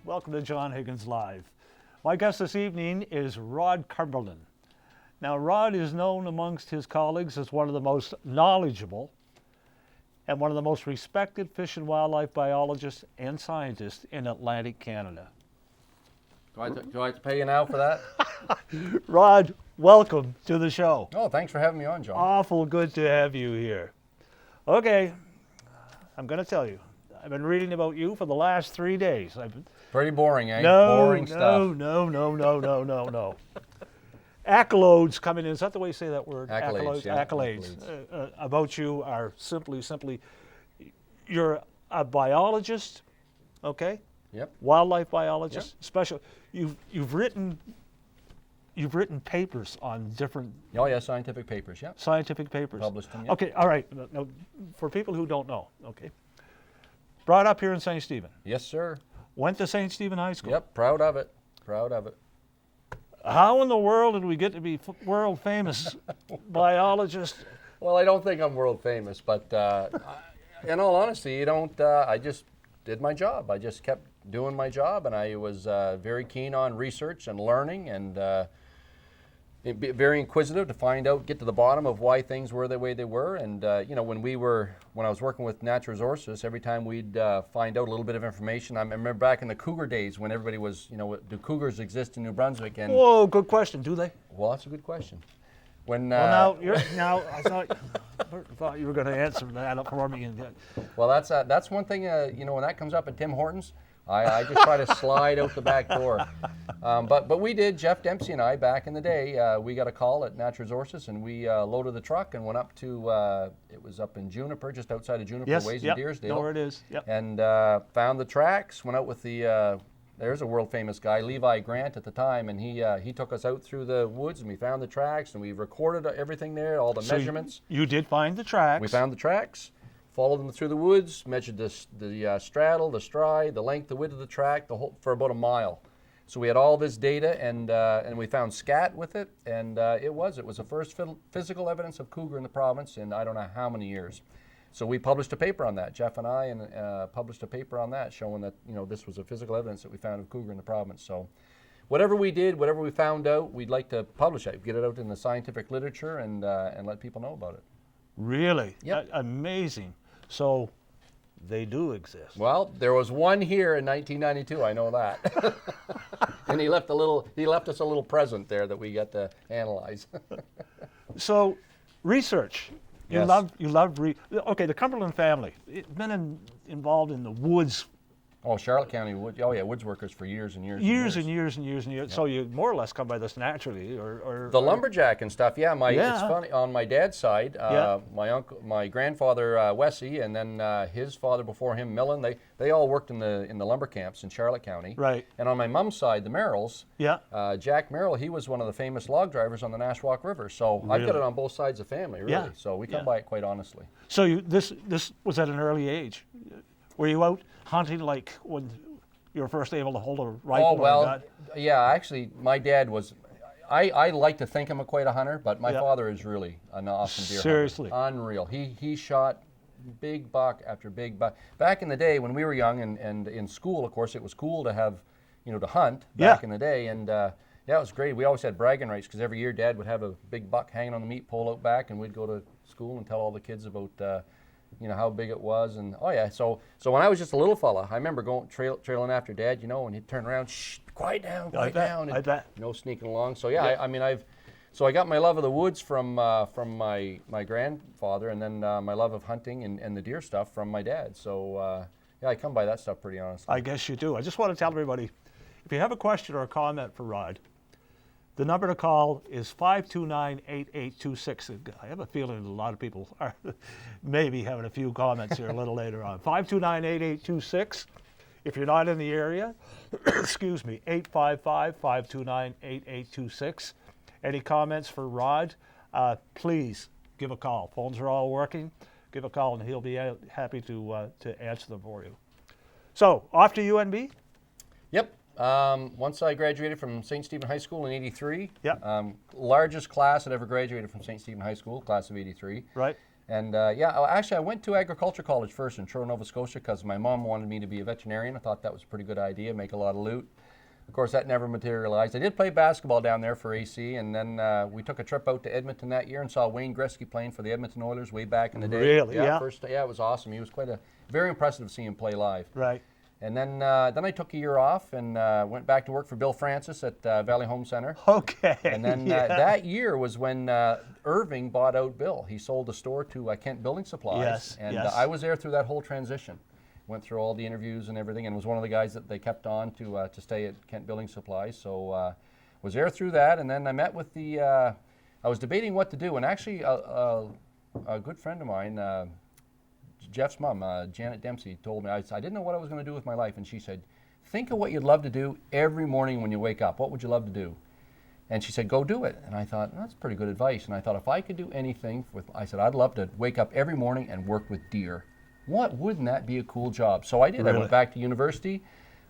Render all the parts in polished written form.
Welcome to John Higgins Live. My guest this evening is Rod Cumberland. Now, Rod is known amongst his colleagues as one of the most knowledgeable and one of the most respected fish and wildlife biologists and scientists in Atlantic Canada. Do I have to pay you now for that? Rod, welcome to the show. Oh, thanks for having me on, John. Awful good to have you here. Okay, I'm going to tell you. I've been reading about you for the last 3 days. Pretty boring, eh? No, Boring stuff. No. Accolades coming in. Is that the way you say that word? Accolades, yeah. Accolades. About you are simply, you're a biologist, okay? Yep. Wildlife biologist, Yep. special. You've written papers on different Oh, yeah, scientific papers, yeah. scientific papers. Published them, yeah. Okay, all right. Now, for people who don't know, okay. Brought up here in St. Stephen. Yes, sir. Went to St. Stephen High School. Yep, proud of it. Proud of it. How in the world did we get to be world famous biologists? Well, I don't think I'm world famous, but in all honesty, you don't. I just did my job. I just kept doing my job, and I was very keen on research and learning, and very inquisitive to find out, get to the bottom of why things were the way they were. And you know, when I was working with Natural Resources, every time we'd find out a little bit of information. I remember back in the cougar days when everybody was, you know, do cougars exist in New Brunswick? And Whoa, good question. Do they? well, that's a good question. When Well, now I thought you were going to answer that for me. well, that's one thing. You know, when that comes up at Tim Hortons, I just try to slide out the back door. But we did, Jeff Dempsey and I, back in the day, we got a call at Natural Resources, and we loaded the truck and went up to, it was up in Juniper, just outside of Juniper, Yes, ways yep, in Deersdale. know where it is. Yep. And found the tracks, went out with the, there's a world famous guy, Levi Grant at the time, and he took us out through the woods, and we found the tracks, and we recorded everything there, all the measurements. You did find the tracks. We found the tracks. Followed them through the woods, measured the straddle, the stride, the length, the width of the track, the whole for about a mile. So we had all this data, and we found scat with it, and it was the first physical evidence of cougar in the province in I don't know how many years. So we published a paper on that, Jeff and I, and published a paper on that showing that, you know, this was a physical evidence that we found of cougar in the province. So whatever we did, whatever we found out, we'd like to publish it, get it out in the scientific literature, and let people know about it. Really? Yep. Amazing. So they do exist. Well, there was one here in 1992. I know that, and he left us a little present there that we got to analyze. So, research. You Yes. love okay, the Cumberland family. It's been involved in the woods Oh, Charlotte County woods workers for years and years. years. So you more or less come by this naturally, or The lumberjack and stuff. Yeah, Yeah. It's funny. On my dad's side, Yeah. my grandfather Wessey, and then his father before him, Millen. They all worked in the lumber camps in Charlotte County. Right. And on my mom's side, the Merrills. Yeah. Jack Merrill, he was one of the famous log drivers on the Nashwauk River. So I've got Really? it on both sides of the family, really. Yeah. So we come Yeah. by it quite honestly. So this was at an early age. Were you out hunting like when you were first able to hold a rifle? Oh, or well, gun? yeah, actually, my dad was, I like to think I'm quite a hunter, but my Yeah. father is really an awesome deer Seriously? hunter. Unreal. He shot big buck after big buck. Back in the day when we were young and in school, of course, it was cool to have, you know, to hunt back Yeah. in the day. And yeah, it was great. We always had bragging rights because every year Dad would have a big buck hanging on the meat pole out back, and we'd go to school and tell all the kids about, you know, how big it was. And oh yeah, so when I was just a little fella, I remember going trailing after Dad, you know, and he'd turn around, shh, quiet down, quiet down, and I bet. no sneaking along. So yeah, I mean, I got my love of the woods from my grandfather, and then my love of hunting and the deer stuff from my dad. So yeah, I come by that stuff pretty honestly. I guess you do. I just want to tell everybody, if you have a question or a comment for Rod, the number to call is 529-8826. I have a feeling a lot of people are maybe having a few comments here a little later on. 529-8826. If you're not in the area, excuse me, 855-529-8826. Any comments for Rod, please give a call. Phones are all working. Give a call and he'll be happy to answer them for you. So, off to UNB? Yep. Once I graduated from St. Stephen High School in '83. Yep. Largest class that ever graduated from St. Stephen High School, class of '83. Right. And actually, I went to agriculture college first in Truro, Nova Scotia, because my mom wanted me to be a veterinarian. I thought that was a pretty good idea, make a lot of loot. Of course, that never materialized. I did play basketball down there for AC, and then we took a trip out to Edmonton that year and saw Wayne Gretzky playing for the Edmonton Oilers way back in the day. Really? Yeah. It was awesome. He was very impressive to see him play live. Right. And then I took a year off and went back to work for Bill Francis at Valley Home Center. Okay. And then that year was when Irving bought out Bill. He sold the store to Kent Building Supplies. Yes, And yes. I was there through that whole transition. Went through all the interviews and everything, and was one of the guys that they kept on to stay at Kent Building Supplies. So was there through that, and then I met with I was debating what to do, and actually a good friend of mine, Jeff's mom, Janet Dempsey, told me, I didn't know what I was going to do with my life, and she said, think of what you'd love to do every morning when you wake up. What would you love to do? And she said, go do it. And I thought, that's pretty good advice. And I thought, if I could do anything, I said, I'd love to wake up every morning and work with deer. Wouldn't that be a cool job? So I did. Really? I went back to university.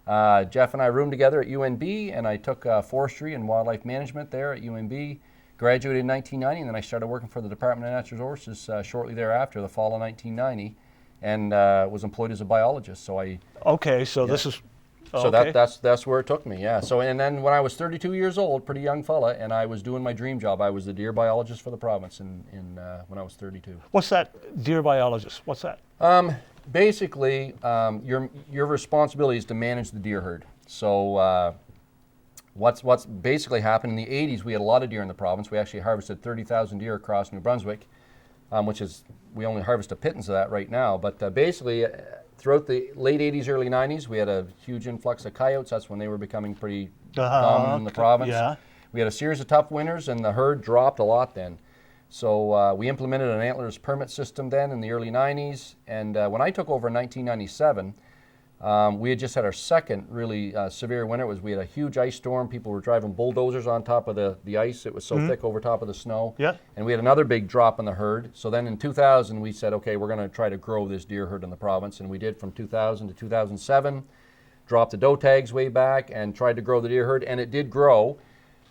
Jeff and I roomed together at UNB, and I took forestry and wildlife management there at UNB. Graduated in 1990, and then I started working for the Department of Natural Resources shortly thereafter, the fall of 1990, and was employed as a biologist. So Okay, so this is... so okay. that's where it took me, yeah. So, and then when I was 32 years old, pretty young fella, and I was doing my dream job. I was the deer biologist for the province when I was 32. What's that, deer biologist? What's that? Basically, your responsibility is to manage the deer herd. So what's basically happened in the 80s, we had a lot of deer in the province. We actually harvested 30,000 deer across New Brunswick, which is, we only harvest a pittance of that right now. But basically, throughout the late 80s, early 90s, we had a huge influx of coyotes. That's when they were becoming pretty dominant in the province. Yeah. We had a series of tough winters, and the herd dropped a lot then. So we implemented an antlerless permit system then in the early 90s. And when I took over in 1997, we had just had our second really severe winter. We had a huge ice storm. People were driving bulldozers on top of the ice. It was so thick over top of the snow. Yeah. And we had another big drop in the herd. So then in 2000, we said, okay, we're going to try to grow this deer herd in the province. And we did from 2000 to 2007, dropped the doe tags way back and tried to grow the deer herd. And it did grow.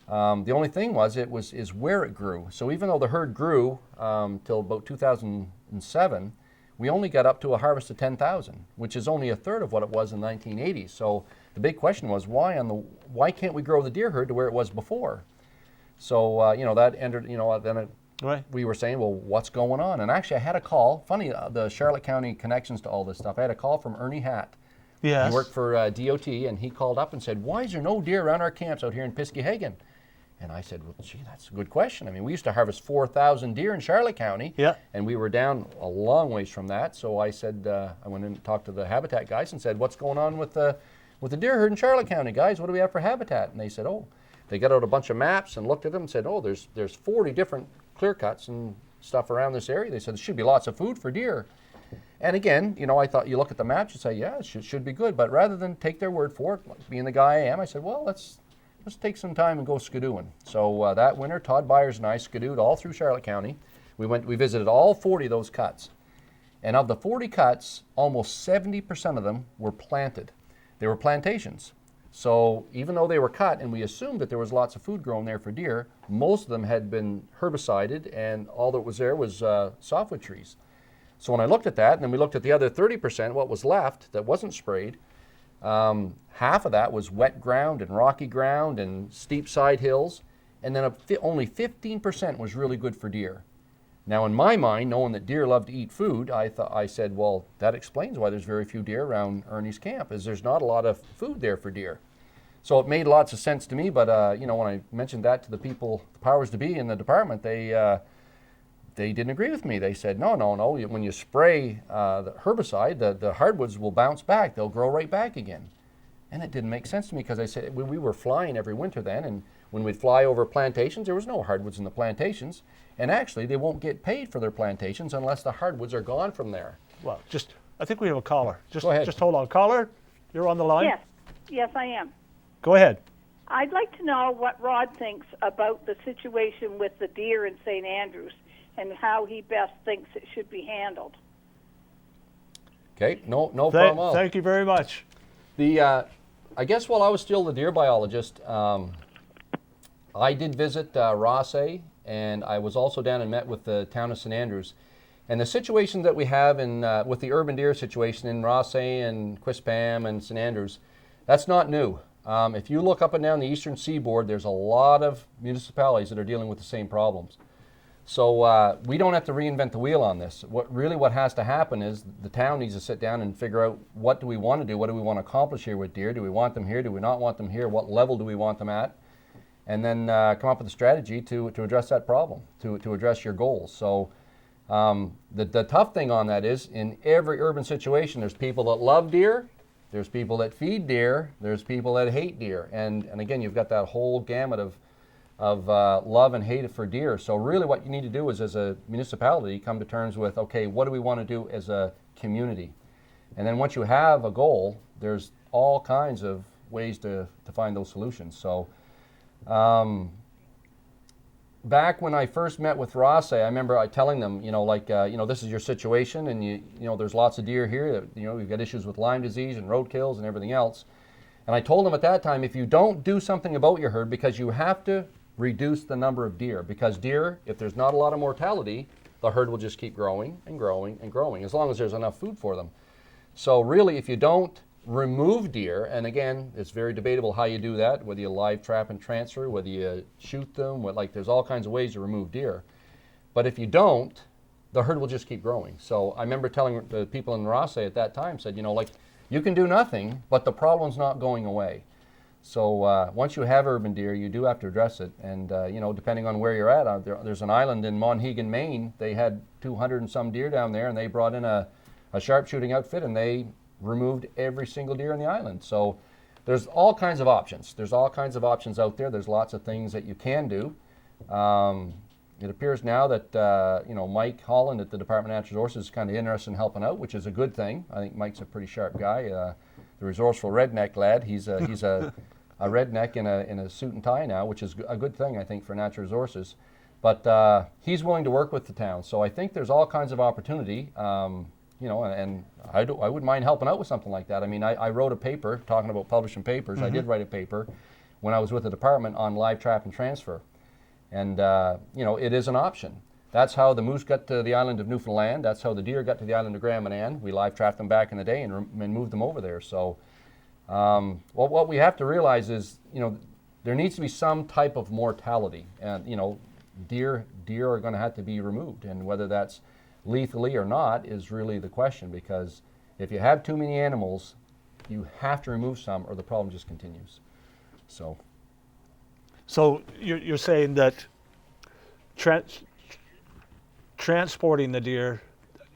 The only thing is where it grew. So even though the herd grew till about 2007, we only got up to a harvest of 10,000, which is only a third of what it was in the 1980s. So the big question was, why can't we grow the deer herd to where it was before? So that ended. Then we were saying, well, what's going on? And actually, I had a call. Funny, the Charlotte County connections to all this stuff. I had a call from Ernie Hatt. Yes. He worked for DOT, and he called up and said, why is there no deer around our camps out here in Piscataway? And I said, well, gee, that's a good question. I mean, we used to harvest 4,000 deer in Charlotte County, and we were down a long ways from that. So I said, I went in and talked to the habitat guys and said, what's going on with the deer herd in Charlotte County, guys? What do we have for habitat? And they said, they got out a bunch of maps and looked at them and said, there's 40 different clear cuts and stuff around this area. They said, there should be lots of food for deer. And again, I thought you look at the maps, you say, yeah, it should be good. But rather than take their word for it, being the guy I am, I said, well, let's take some time and go skidooing. So that winter, Todd Byers and I skidooed all through Charlotte County. We visited all 40 of those cuts. And of the 40 cuts, almost 70% of them were planted. They were plantations. So even though they were cut, and we assumed that there was lots of food grown there for deer, most of them had been herbicided, and all that was there was softwood trees. So when I looked at that, and then we looked at the other 30%, what was left that wasn't sprayed, half of that was wet ground and rocky ground and steep side hills, and then only 15% was really good for deer. Now in my mind, knowing that deer love to eat food, I said, well, that explains why there's very few deer around Ernie's camp, is there's not a lot of food there for deer. So it made lots of sense to me, but when I mentioned that to the people, the powers to be in the department, they didn't agree with me. They said, no, when you spray the herbicide, the hardwoods will bounce back. They'll grow right back again. And it didn't make sense to me because I said, we were flying every winter then, and when we'd fly over plantations, there was no hardwoods in the plantations. And actually, they won't get paid for their plantations unless the hardwoods are gone from there. Well, I think we have a caller. Go ahead. Just hold on. Caller, you're on the line? Yes, I am. Go ahead. I'd like to know what Rod thinks about the situation with the deer in St. Andrews and how he best thinks it should be handled. Okay, no problem. Thank you very much. I guess while I was still the deer biologist, I did visit Rossay, and I was also down and met with the town of St. Andrews. And the situation that we have in with the urban deer situation in Rothesay and Quispam and St. Andrews, that's not new. If you look up and down the eastern seaboard, there's a lot of municipalities that are dealing with the same problems. So we don't have to reinvent the wheel on this. What has to happen is the town needs to sit down and figure out, what do we want to do? What do we want to accomplish here with deer? Do we want them here? Do we not want them here? What level do we want them at? And then come up with a strategy to address that problem, to address your goals. So the tough thing on that is, in every urban situation, there's people that love deer, there's people that feed deer, there's people that hate deer. And again, you've got that whole gamut of love and hate for deer. So really what you need to do is, as a municipality, come to terms with, okay, what do we want to do as a community? And then once you have a goal, there's all kinds of ways to find those solutions. So back when I first met with Rothesay, I remember telling them, this is your situation, and there's lots of deer here. We've got issues with Lyme disease and roadkills and everything else. And I told them at that time, if you don't do something about your herd, because you have to reduce the number of deer, because deer, if there's not a lot of mortality, the herd will just keep growing and growing and growing, as long as there's enough food for them. So really, if you don't remove deer, and again, it's very debatable how you do that, whether you live trap and transfer, whether you shoot them, there's all kinds of ways to remove deer. But if you don't, the herd will just keep growing. So I remember telling the people in Rothesay at that time, said, you can do nothing, but the problem's not going away. So once you have urban deer, you do have to address it. And depending on where you're at, there's an island in Monhegan, Maine. They had 200 and some deer down there, and they brought in a sharpshooting outfit, and they removed every single deer on the island. So there's all kinds of options. There's all kinds of options out there. There's lots of things that you can do. It appears now that Mike Holland at the Department of Natural Resources is kind of interested in helping out, which is a good thing. I think Mike's a pretty sharp guy, the resourceful redneck lad. He's a redneck in a suit and tie now, which is a good thing, I think, for natural resources. But he's willing to work with the town. So I think there's all kinds of opportunity. And I wouldn't mind helping out with something like that. I mean, I wrote a paper, talking about publishing papers. Mm-hmm. I did write a paper when I was with the department on live trap and transfer. And, it is an option. That's how the moose got to the island of Newfoundland. That's how the deer got to the island of Grand Manan. We live trapped them back in the day and moved them over there. So what we have to realize is, there needs to be some type of mortality. And, deer are going to have to be removed. And whether that's lethally or not is really the question, because if you have too many animals, you have to remove some or the problem just continues. So you're saying that transporting the deer,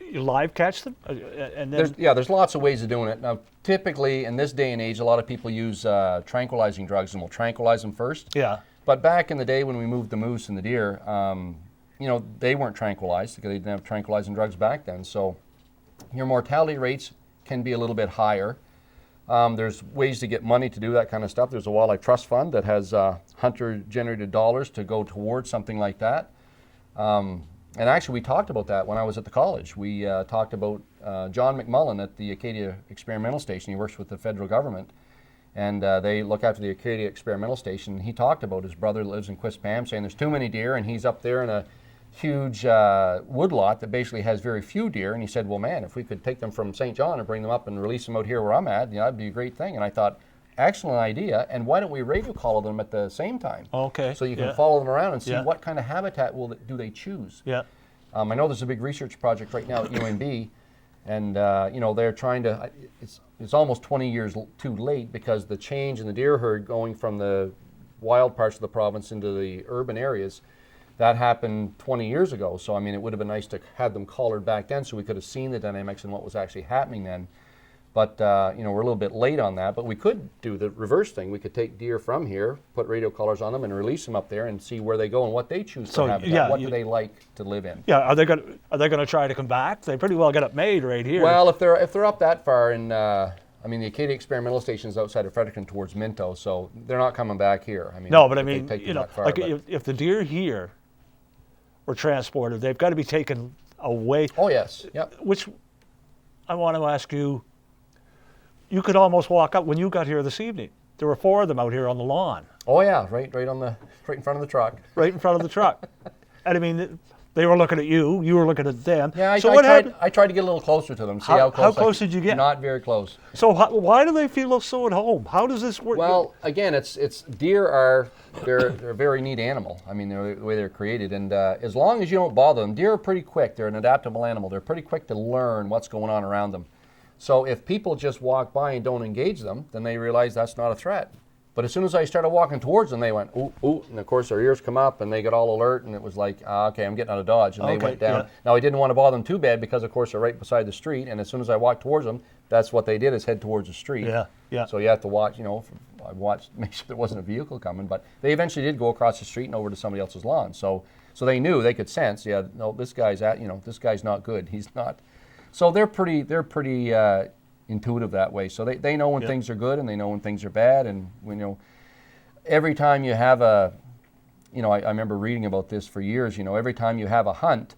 you live catch them? And then there's lots of ways of doing it. Now, typically in this day and age, a lot of people use tranquilizing drugs, and will tranquilize them first. Yeah. But back in the day when we moved the moose and the deer, they weren't tranquilized because they didn't have tranquilizing drugs back then. So your mortality rates can be a little bit higher. There's ways to get money to do that kind of stuff. There's a wildlife trust fund that has hunter-generated dollars to go towards something like that. And actually, we talked about that when I was at the college. We talked about John McMullen at the Acadia Experimental Station. He works with the federal government, and they look after the Acadia Experimental Station. He talked about his brother that lives in Quispam, saying there's too many deer, and he's up there in a huge woodlot that basically has very few deer. And he said, well, man, if we could take them from St. John and bring them up and release them out here where I'm at, that'd be a great thing. And I thought, excellent idea. And why don't we radio collar them at the same time? Okay. So you can follow them around and see what kind of habitat do they choose. Yeah. I know there's a big research project right now at UNB, and they're trying to. It's almost 20 years too late, because the change in the deer herd going from the wild parts of the province into the urban areas, that happened 20 years ago. So I mean, it would have been nice to have them collared back then, so we could have seen the dynamics and what was actually happening then. But we're a little bit late on that. But we could do the reverse thing. We could take deer from here, put radio collars on them, and release them up there and see where they go and what they choose for habitat. Yeah, what do they like to live in? Yeah, are they going to try to come back? They pretty well got it made right here. Well, if they're up that far, and the Acadia Experimental Station is outside of Fredericton towards Minto, so they're not coming back here. No, but I mean, if the deer here were transported, they've got to be taken away. Oh yes, yep. Which I want to ask you. You could almost walk up when you got here this evening. There were 4 of them out here on the lawn. Oh yeah, right in front of the truck. Right in front of the truck. And I mean, They were looking at you. You were looking at them. Yeah, So what happened? I tried to get a little closer to them, see How how close. close did you get? Not very close. So why do they feel so at home? How does this work? Well, again, it's deer are they're a very neat animal. I mean, they're the way they're created, and as long as you don't bother them, deer are pretty quick. They're an adaptable animal. They're pretty quick to learn what's going on around them. So if people just walk by and don't engage them, then they realize that's not a threat. But as soon as I started walking towards them, they went, ooh, ooh, and of course their ears come up and they got all alert, and it was like, okay, I'm getting out of dodge, and they went down. Yeah. Now I didn't want to bother them too bad because of course they're right beside the street, and as soon as I walked towards them, that's what they did, is head towards the street. Yeah, yeah. So you have to watch, I watched, make sure there wasn't a vehicle coming, but they eventually did go across the street and over to somebody else's lawn. So they knew, they could sense, yeah, no, this guy's this guy's not good. He's not. So they're pretty intuitive that way. So they know when things are good and they know when things are bad, and every time you have I remember reading about this for years, every time you have a hunt,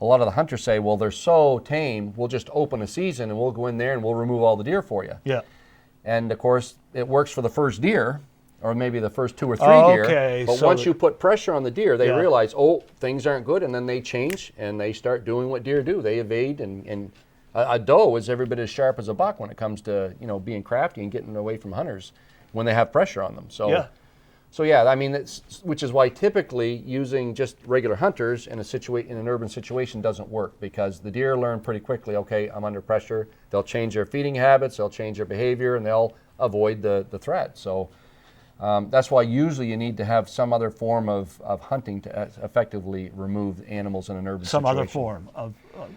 a lot of the hunters say, well, they're so tame, we'll just open a season and we'll go in there and we'll remove all the deer for you. Yeah. And of course, it works for the first deer, or maybe the first 2 or 3 Okay, deer. But so once you put pressure on the deer, they Yeah. realize, oh, things aren't good, and then they change and they start doing what deer do. They evade, and a doe is every bit as sharp as a buck when it comes to being crafty and getting away from hunters when they have pressure on them. So. Yeah. So yeah, I mean, which is why typically using just regular hunters in an urban situation doesn't work, because the deer learn pretty quickly, okay, I'm under pressure. They'll change their feeding habits, they'll change their behavior, and they'll avoid the threat. So that's why usually you need to have some other form of hunting to effectively remove animals in an urban situation. Some other form of.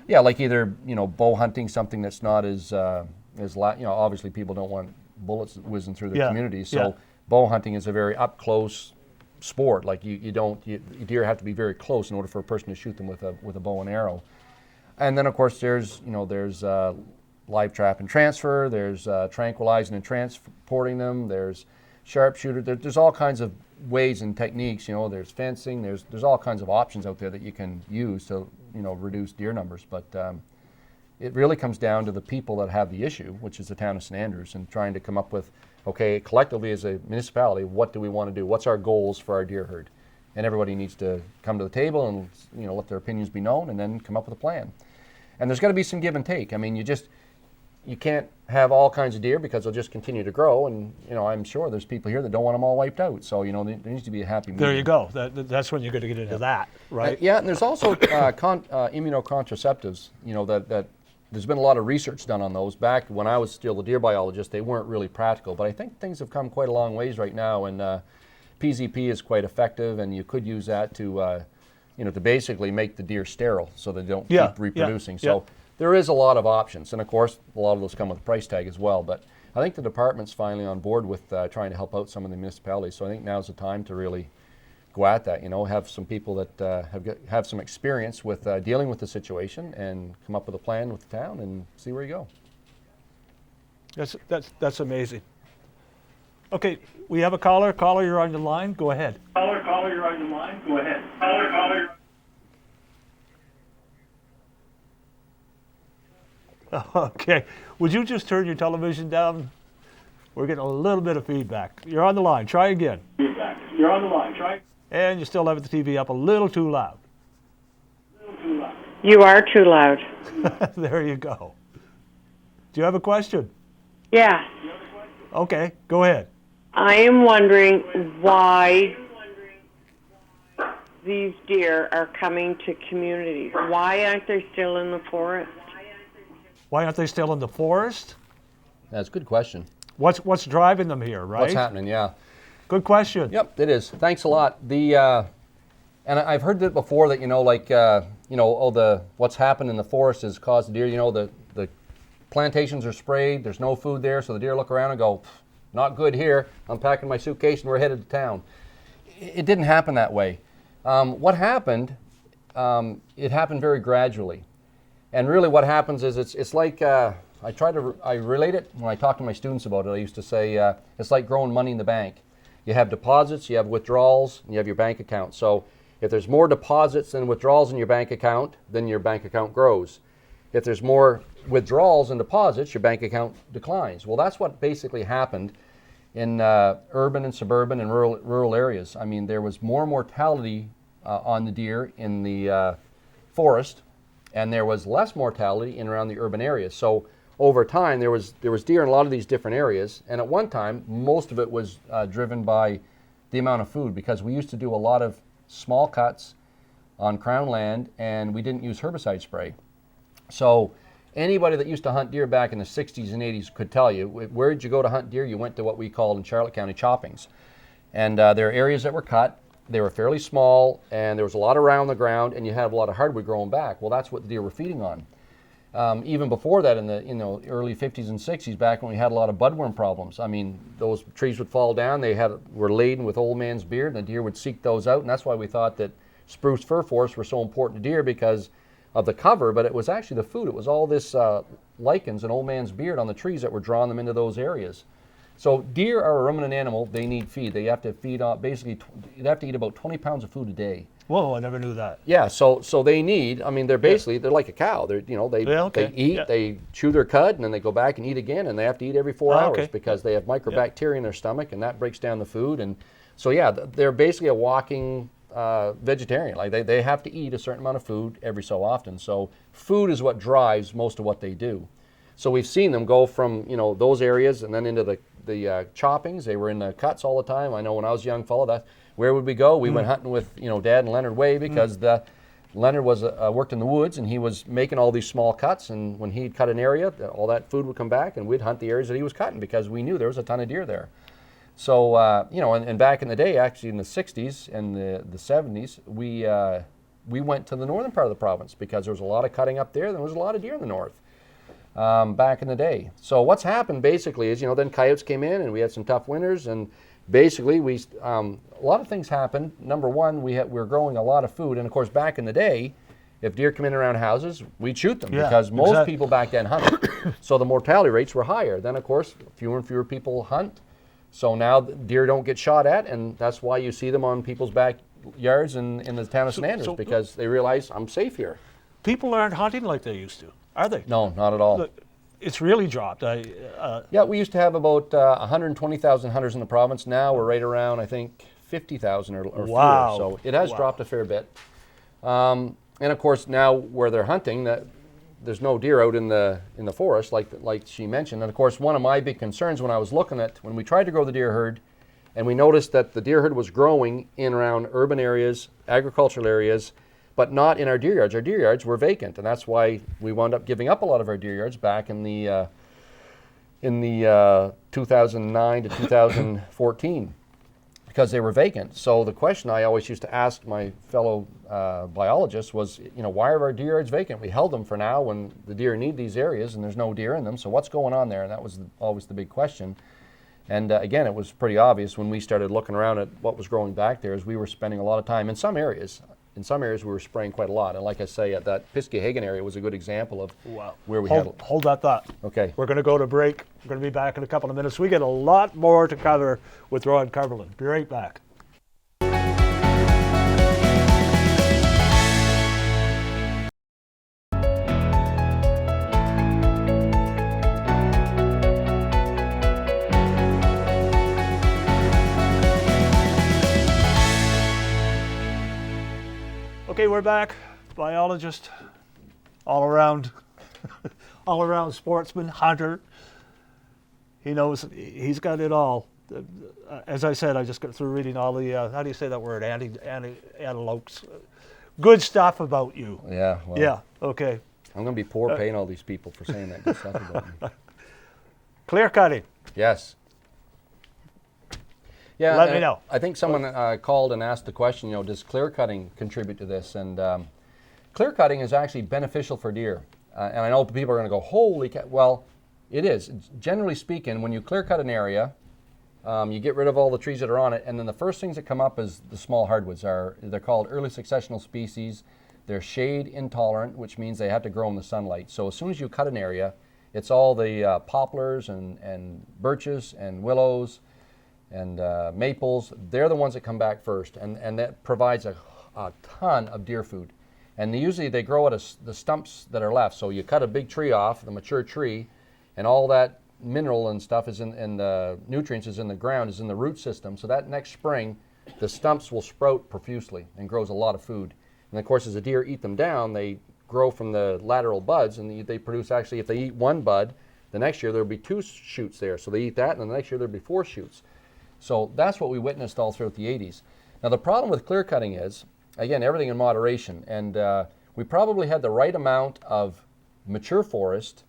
Yeah, like either bow hunting, something that's not as obviously people don't want bullets whizzing through their communities. So. Yeah. Bow hunting is a very up-close sport. Like deer have to be very close in order for a person to shoot them with a bow and arrow. And then of course there's live trap and transfer. There's tranquilizing and transporting them. There's sharpshooter. There's all kinds of ways and techniques. There's fencing. There's all kinds of options out there that you can use to reduce deer numbers. But it really comes down to the people that have the issue, which is the town of St. Andrews, and trying to come up with, okay, collectively as a municipality, what do we want to do? What's our goals for our deer herd? And everybody needs to come to the table and let their opinions be known, and then come up with a plan. And there's got to be some give and take. I mean, you can't have all kinds of deer because they'll just continue to grow. And I'm sure there's people here that don't want them all wiped out. So there needs to be a happy medium. There you go. That's when you're going to get into that, right? Yeah, and there's also immunocontraceptives. That there's been a lot of research done on those. Back when I was still a deer biologist, they weren't really practical. But I think things have come quite a long ways right now, and PZP is quite effective, and you could use that to basically make the deer sterile so they don't keep reproducing. So there is a lot of options, and of course, a lot of those come with a price tag as well. But I think the department's finally on board with trying to help out some of the municipalities. So I think now's the time to really go at that, have some people that have some experience with dealing with the situation, and come up with a plan with the town and see where you go. That's amazing. Okay, we have a caller. Caller, you're on the line. Go ahead. Caller, you're on the line. Go ahead. Okay, would you just turn your television down? We're getting a little bit of feedback. You're on the line. Try again. You're on the line. Try. And you still have the TV up a little too loud. You are too loud. There you go. Do you have a question? Yeah. Okay, go ahead. I am wondering why these deer are coming to communities. Why aren't they still in the forest? Why aren't they still in the forest? That's a good question. What's driving them here, right? What's happening? Yeah. Good question. Yep, it is. Thanks a lot. And I've heard that before, that what's happened in the forest has caused the deer. The plantations are sprayed. There's no food there, so the deer look around and go, not good here. I'm packing my suitcase and we're headed to town. It didn't happen that way. What happened? It happened very gradually, and really what happens is it's like I relate it when I talk to my students about it. I used to say it's like growing money in the bank. You have deposits, you have withdrawals, and you have your bank account. So if there's more deposits than withdrawals in your bank account, then your bank account grows. If there's more withdrawals than deposits, your bank account declines. Well, that's what basically happened in urban and suburban and rural areas. I mean, there was more mortality on the deer in the forest, and there was less mortality in around the urban areas. So over time, there was deer in a lot of these different areas, and at one time, most of it was driven by the amount of food, because we used to do a lot of small cuts on crown land, and we didn't use herbicide spray. So anybody that used to hunt deer back in the 60s and 80s could tell you, where did you go to hunt deer? You went to what we called in Charlotte County choppings. And there are areas that were cut. They were fairly small, and there was a lot around the ground, and you had a lot of hardwood growing back. Well, that's what the deer were feeding on. Even before that, in the early 50s and 60s, back when we had a lot of budworm problems, I mean, those trees would fall down. They were laden with old man's beard, and the deer would seek those out. And that's why we thought that spruce fir forests were so important to deer, because of the cover, but it was actually the food. It was all this lichens and old man's beard on the trees that were drawing them into those areas. So deer are a ruminant animal. They need feed. They have to feed on, basically, you have to eat about 20 pounds of food a day. Whoa, I never knew that. Yeah, so they need, I mean, they're basically, they're like a cow. They eat, they chew their cud, and then they go back and eat again, and they have to eat every 4 hours because they have microbacteria in their stomach, and that breaks down the food. And so, yeah, they're basically a walking vegetarian. Like they have to eat a certain amount of food every so often. So food is what drives most of what they do. So we've seen them go from those areas and then into the choppings. They were in the cuts all the time. I know when I was a young fellow, where would we go? We went hunting with Dad and Leonard Way, because Leonard was worked in the woods, and he was making all these small cuts. And when he'd cut an area, all that food would come back, and we'd hunt the areas that he was cutting, because we knew there was a ton of deer there. So, and back in the day, actually in the 60s and the 70s, we went to the northern part of the province, because there was a lot of cutting up there, and there was a lot of deer in the north back in the day. So what's happened basically is, then coyotes came in, and we had some tough winters, and basically a lot of things happened. Number one, we were growing a lot of food, and of course back in the day, if deer come in around houses, we'd shoot them, because most people back then hunted. So the mortality rates were higher. Then of course, fewer and fewer people hunt. So now deer don't get shot at, and that's why you see them on people's backyards in the town of St. Andrews, because they realize I'm safe here. People aren't hunting like they used to, are they? No, not at all. Look, it's really dropped. Yeah, we used to have about 120,000 hunters in the province. Now we're right around, I think, 50,000 or wow. fewer. So it has dropped a fair bit. And of course, now where they're hunting, there's no deer out in the forest, like she mentioned. And of course, one of my big concerns when I was looking at, when we tried to grow the deer herd, and we noticed that the deer herd was growing in around urban areas, agricultural areas, but not in our deer yards. Our deer yards were vacant, and that's why we wound up giving up a lot of our deer yards back in the 2009 to 2014, because they were vacant. So the question I always used to ask my fellow biologists was, why are our deer yards vacant? We held them for now when the deer need these areas, and there's no deer in them. So what's going on there? And that was always the big question. And again, it was pretty obvious when we started looking around at what was growing back there, is we were spending a lot of time in some areas. In some areas, we were spraying quite a lot. And like I say, that Pisgah-Hagen area was a good example of where we had... Hold that thought. Okay. We're going to go to break. We're going to be back in a couple of minutes. We get a lot more to cover with Rod Cumberland. Be right back. Okay, we're back. Biologist, all around sportsman, hunter. He knows, he's got it all. As I said, I just got through reading all the, how do you say that word, antelopes. Good stuff about you. Yeah. Well, yeah, okay. I'm going to be poor paying all these people for saying that good stuff about me. Clear cutting. Yes. Yeah, let me know. I think someone called and asked the question, does clear cutting contribute to this? And clear cutting is actually beneficial for deer. And I know people are going to go, holy cow. Well, it is. Generally speaking, when you clear cut an area, you get rid of all the trees that are on it, and then the first things that come up is the small hardwoods. They're called early successional species. They're shade intolerant, which means they have to grow in the sunlight. So as soon as you cut an area, it's all the poplars and birches and willows and maples. They're the ones that come back first, and that provides a ton of deer food. And usually they grow out of the stumps that are left. So you cut a big tree off, the mature tree, and all that mineral and stuff is in the nutrients is in the ground, is in the root system. So that next spring, the stumps will sprout profusely and grows a lot of food. And of course, as the deer eat them down, they grow from the lateral buds, and they produce, actually, if they eat one bud, the next year there'll be 2 shoots there. So they eat that, and then the next year there'll be 4 shoots. So that's what we witnessed all throughout the 80s. Now the problem with clear cutting is, again, everything in moderation, and we probably had the right amount of mature forest,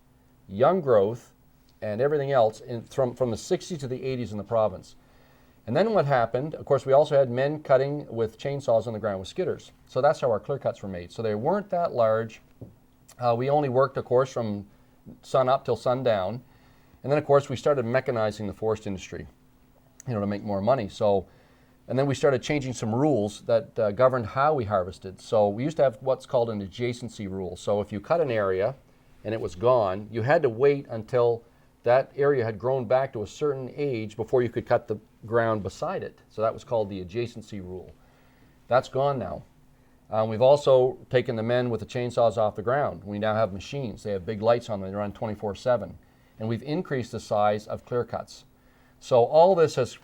young growth, and everything else from the 60s to the 80s in the province. And then what happened, of course, we also had men cutting with chainsaws on the ground with skidders. So that's how our clear cuts were made. So they weren't that large. We only worked, of course, from sun up till sundown. And then, of course, we started mechanizing the forest industry, to make more money. So, and then we started changing some rules that governed how we harvested. So we used to have what's called an adjacency rule. So if you cut an area and it was gone, you had to wait until that area had grown back to a certain age before you could cut the ground beside it. So that was called the adjacency rule. That's gone now. We've also taken the men with the chainsaws off the ground. We now have machines. They have big lights on them. They run 24/7. And we've increased the size of clear cuts. So all this has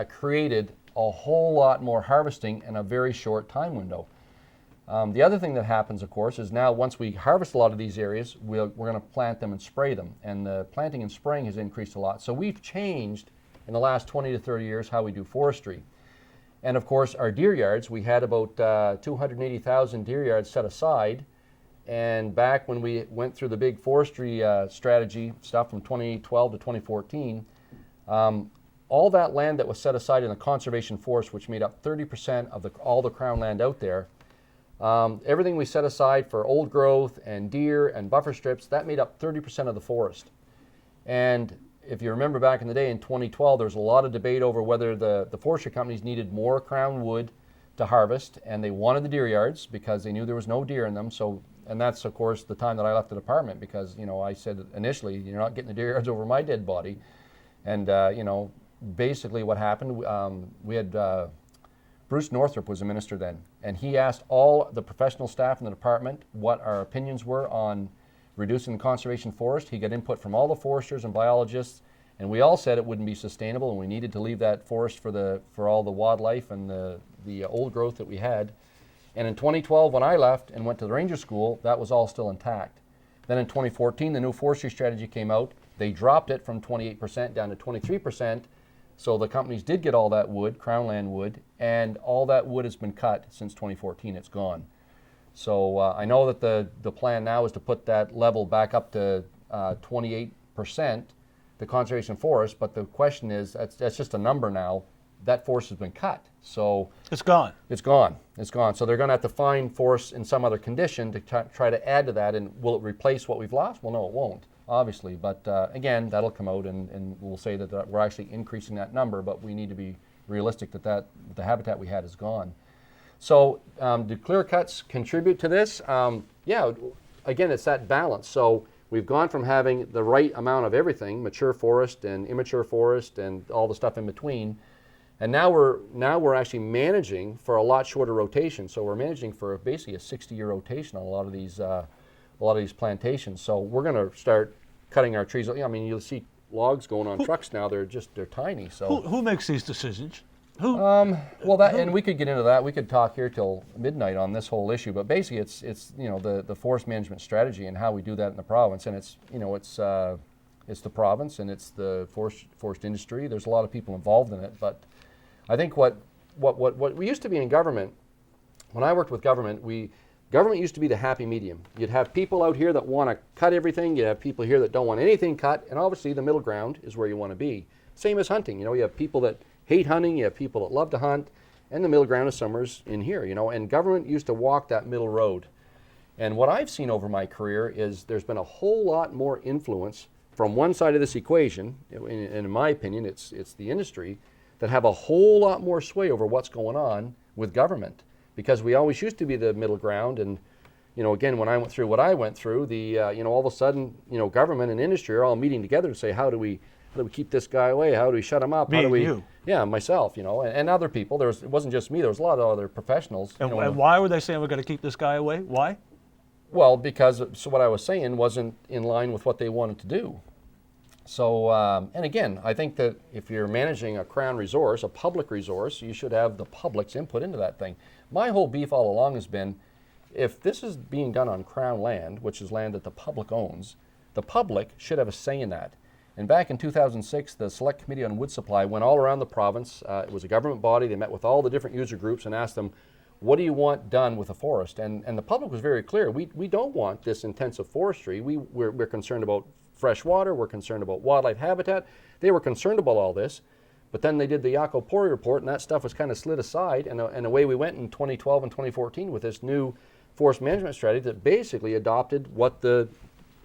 created a whole lot more harvesting in a very short time window. The other thing that happens, of course, is now once we harvest a lot of these areas, we're going to plant them and spray them. And the planting and spraying has increased a lot. So we've changed in the last 20 to 30 years how we do forestry. And of course, our deer yards, we had about 280,000 deer yards set aside. And back when we went through the big forestry strategy stuff from 2012 to 2014, all that land that was set aside in the conservation forest, which made up 30% of all the crown land out there, everything we set aside for old growth and deer and buffer strips, that made up 30% of the forest. And if you remember back in the day in 2012, there was a lot of debate over whether the forestry companies needed more crown wood to harvest, and they wanted the deer yards because they knew there was no deer in them. So, and that's of course the time that I left the department, because I said initially, you're not getting the deer yards over my dead body. And basically what happened, we had Bruce Northrup was a minister then, and he asked all the professional staff in the department what our opinions were on reducing the conservation forest. He got input from all the foresters and biologists, and we all said it wouldn't be sustainable, and we needed to leave that forest for all the wildlife and the old growth that we had. And in 2012, when I left and went to the ranger school, that was all still intact. Then in 2014, the new forestry strategy came out. They dropped it from 28% down to 23%. So the companies did get all that wood, crown land wood, and all that wood has been cut since 2014. It's gone. So I know that the plan now is to put that level back up to 28%, the conservation forest, but the question is, that's just a number now. That forest has been cut. So it's gone. It's gone. It's gone. So they're going to have to find forests in some other condition to try to add to that. And will it replace what we've lost? Well, no, it won't, obviously. But again, that'll come out, and we'll say that we're actually increasing that number, but we need to be realistic that the habitat we had is gone. So do clear cuts contribute to this? Yeah, again, it's that balance. So we've gone from having the right amount of everything, mature forest and immature forest and all the stuff in between, and now we're actually managing for a lot shorter rotation. So we're managing for basically a 60-year rotation on a lot of these plantations. So we're going to start cutting our trees. I mean, you'll see logs going on trucks now. They're tiny. So who makes these decisions? Well, and we could get into that. We could talk here till midnight on this whole issue. But basically, it's the forest management strategy and how we do that in the province. And it's the province and it's the forest industry. There's a lot of people involved in it. But I think what we used to be in government, when I worked with government, government used to be the happy medium. You'd have people out here that want to cut everything. You'd have people here that don't want anything cut. And obviously, the middle ground is where you want to be. Same as hunting. You have people that hate hunting, you have people that love to hunt, and the middle ground is somewhere in here, and government used to walk that middle road. And what I've seen over my career is there's been a whole lot more influence from one side of this equation, and in my opinion, it's the industry, that have a whole lot more sway over what's going on with government. Because we always used to be the middle ground, and again, when I went through what I went through, all of a sudden, government and industry are all meeting together to say, how do we keep this guy away? How do we shut him up? How do we? You. Yeah, myself, and other people. It wasn't just me. There was a lot of other professionals. And why were they saying we're going to keep this guy away? Why? Well, because what I was saying wasn't in line with what they wanted to do. So, and again, I think that if you're managing a Crown resource, a public resource, you should have the public's input into that thing. My whole beef all along has been, if this is being done on Crown land, which is land that the public owns, the public should have a say in that. And back in 2006, the Select Committee on Wood Supply went all around the province. It was a government body. They met with all the different user groups and asked them, what do you want done with the forest? And the public was very clear. We don't want this intensive forestry. We're concerned about fresh water. We're concerned about wildlife habitat. They were concerned about all this. But then they did the Jaco-Pori report, and that stuff was kind of slid aside. And away we went in 2012 and 2014 with this new forest management strategy that basically adopted what the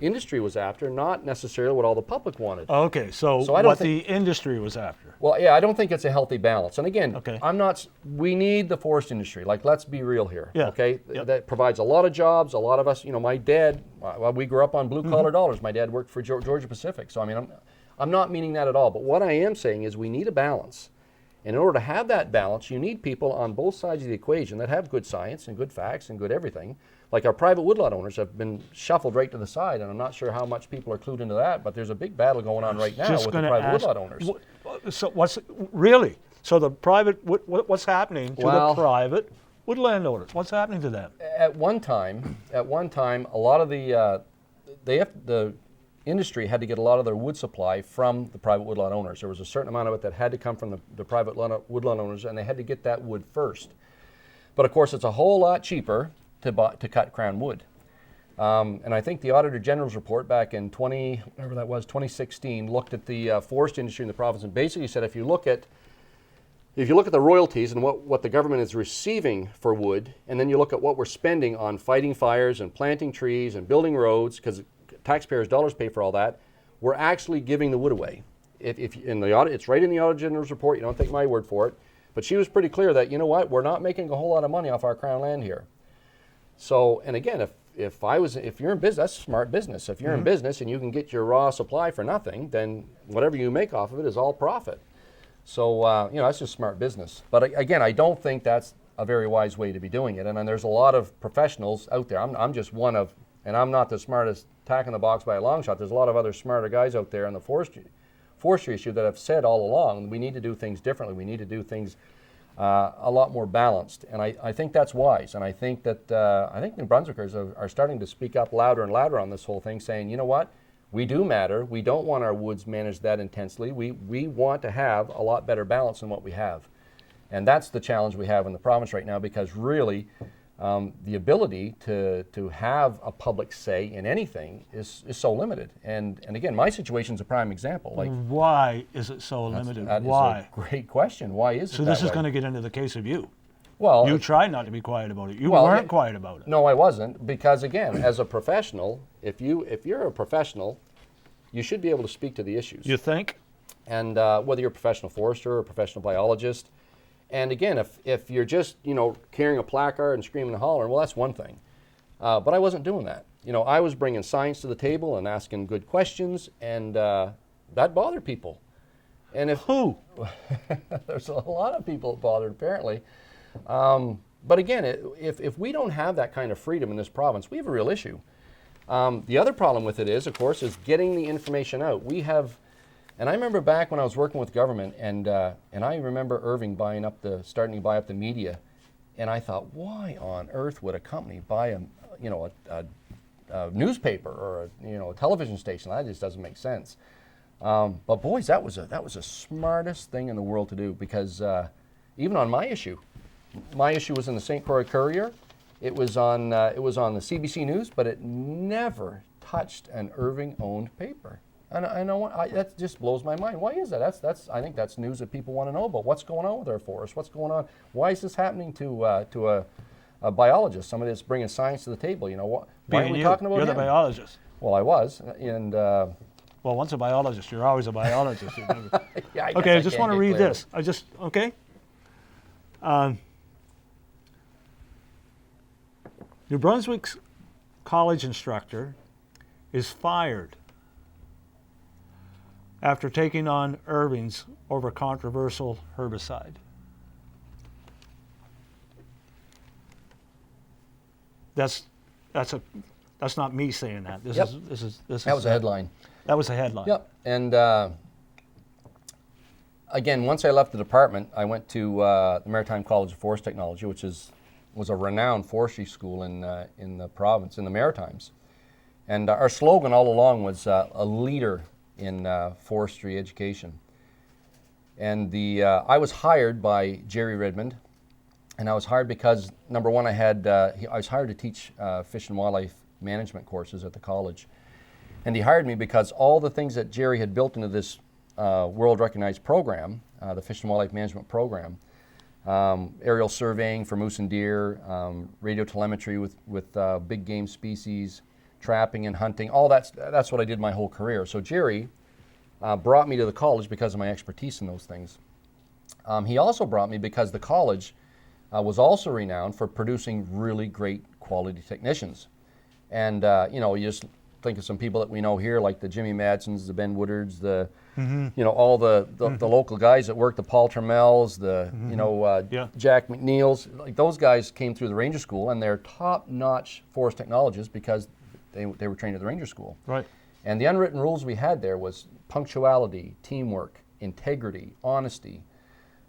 industry was after, not necessarily what all the public wanted. Okay, so I don't what the industry was after. Well, yeah, I don't think it's a healthy balance. And again, Okay. we need the forest industry. Like, let's be real here. Yeah. Okay? Yep. That provides a lot of jobs. A lot of us, my dad, well, we grew up on blue collar dollars. My dad worked for Georgia Pacific. So, I mean, I'm not meaning that at all. But what I am saying is we need a balance. And in order to have that balance, you need people on both sides of the equation that have good science and good facts and good everything. Like our private woodlot owners have been shuffled right to the side, and I'm not sure how much people are clued into that, but there's a big battle going on right now Just with the gonna private ask, woodlot owners. So what's really? So the private, what's happening to Well- the private woodland owners? What's happening to them? At one time, a lot of the industry had to get a lot of their wood supply from the private woodlot owners. There was a certain amount of it that had to come from the private woodlot owners, and they had to get that wood first. But of course, it's a whole lot cheaper to cut Crown wood. And I think the Auditor General's report back in 2016 looked at the forest industry in the province and basically said if you look at the royalties and what the government is receiving for wood, and then you look at what we're spending on fighting fires and planting trees and building roads, because taxpayers' dollars pay for all that, we're actually giving the wood away. If in the audit, it's right in the Auditor General's report. You don't take my word for it. But she was pretty clear that, you know what, we're not making a whole lot of money off our Crown land here. So, and again, if you're in business, that's smart business. If you're in business and you can get your raw supply for nothing, then whatever you make off of it is all profit. So, that's just smart business. But again, I don't think that's a very wise way to be doing it. And then there's a lot of professionals out there. I'm just one of, and I'm not the smartest tack in the box by a long shot. There's a lot of other smarter guys out there in the forestry issue that have said all along, we need to do things differently. We need to do things a lot more balanced, and I think that's wise. And I think that New Brunswickers are starting to speak up louder and louder on this whole thing, saying, you know what, we do matter. We don't want our woods managed that intensely. We want to have a lot better balance than what we have, and that's the challenge we have in the province right now. Because really, the ability to have a public say in anything is so limited. And again, my situation's a prime example. Like, Why is it so limited? that Why? is a great question. Why is it So that this is way? going to get into the case of you. Well, You tried not to be quiet about it. You Well, weren't yeah. quiet about it. No, I wasn't, because again, as a professional, if you're a professional, you should be able to speak to the issues. You think? And whether you're a professional forester or a professional biologist, and again, if you're just carrying a placard and screaming and hollering, well, that's one thing. But I wasn't doing that. I was bringing science to the table and asking good questions, and that bothered people. And if Who? there's a lot of people bothered apparently. But again, if we don't have that kind of freedom in this province, we have a real issue. The other problem with it is, of course, is getting the information out. And I remember back when I was working with government, and I remember Irving starting to buy up the media, and I thought, why on earth would a company buy a newspaper or a television station? That just doesn't make sense. But boys, that was the smartest thing in the world to do, because even on my issue was in the St. Croix Courier. It was on the CBC News, but it never touched an Irving-owned paper. And I know that just blows my mind. Why is that? I think that's news that people want to know about. What's going on with our forests? What's going on? Why is this happening to a biologist, somebody that's bringing science to the table? Why are we talking about You're him? the biologist. Well, I was, and Well, once a biologist, you're always a biologist. yeah, I guess Okay, I just can't want to get read clear. this. Okay? New Brunswick's college instructor is fired after taking on Irving's over controversial herbicide. That's a That's not me saying that. This Yep. is That was a headline. That was a headline. Yep. And again, once I left the department, I went to the Maritime College of Forest Technology, which was a renowned forestry school in the province, in the Maritimes. And our slogan all along was a leader in forestry education. And I was hired by Jerry Redmond, and I was hired because, number one, I was hired to teach fish and wildlife management courses at the college. And he hired me because all the things that Jerry had built into this world-recognized program, the Fish and Wildlife Management Program, aerial surveying for moose and deer, radio telemetry with big game species, trapping and hunting, all that's what I did my whole career. So Jerry brought me to the college because of my expertise in those things. He also brought me because the college was also renowned for producing really great quality technicians. And you just think of some people that we know here, like the Jimmy Madsons, the Ben Woodards, all the local guys that work, the Paul Trammels, Jack McNeils. Like those guys came through the Ranger School, and they're top-notch forest technologists because they were trained at the Ranger School. Right. And the unwritten rules we had there was punctuality, teamwork, integrity, honesty,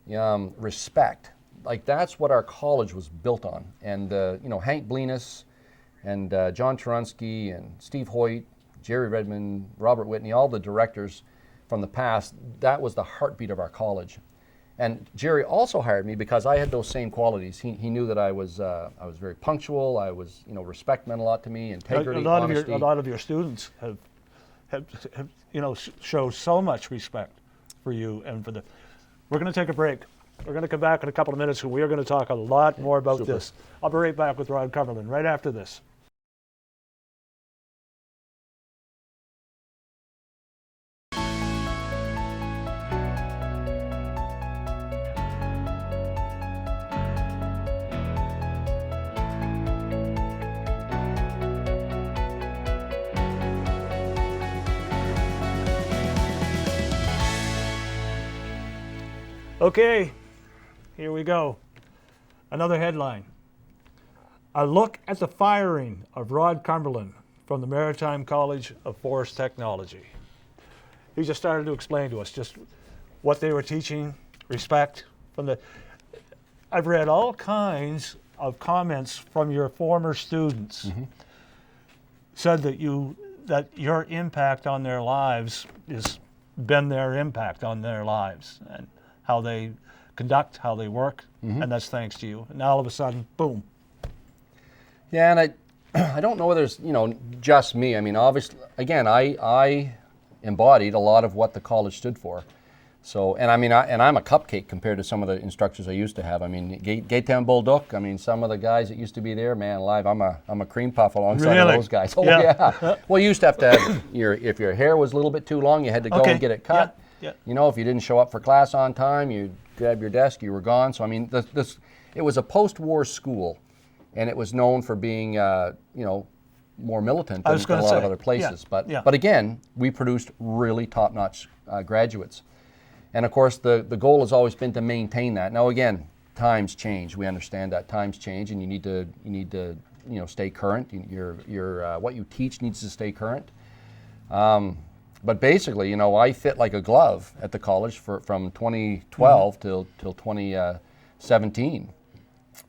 respect. Like that's what our college was built on. And Hank Blenis and John Turunski and Steve Hoyt, Jerry Redmond, Robert Whitney, all the directors from the past, that was the heartbeat of our college. And Jerry also hired me because I had those same qualities. He knew that I was very punctual. I was, respect meant a lot to me, integrity, honesty. A lot of your students have show so much respect for you and for the. We're going to take a break. We're going to come back in a couple of minutes, and we are going to talk a lot more about Super. this. I'll be right back with Rod Cumberland right after this. Okay, here we go. Another headline. A look at the firing of Rod Cumberland from the Maritime College of Forest Technology. He just started to explain to us just what they were teaching, respect from the. I've read all kinds of comments from your former students. Said that your impact on their lives has been their impact on their lives and how they conduct, how they work, and that's thanks to you. And now all of a sudden, boom. Yeah, and I don't know whether it's just me. I mean, obviously, again, I embodied a lot of what the college stood for. So, and I mean, I'm a cupcake compared to some of the instructors I used to have. I mean, Gatetown Bulldog. I mean, some of the guys that used to be there, man, alive, I'm a cream puff alongside of those guys. Oh yeah. Well, you used to have if your hair was a little bit too long, you had to go and get it cut. Yeah. If you didn't show up for class on time, you grab your desk, you were gone. So I mean, it was a post-war school, and it was known for being, more militant than a lot of other places. But again, we produced really top-notch graduates, and of course, the goal has always been to maintain that. Now again, times change. We understand that times change, and you need to stay current. Your what you teach needs to stay current. But basically, I fit like a glove at the college from 2012 till 2017.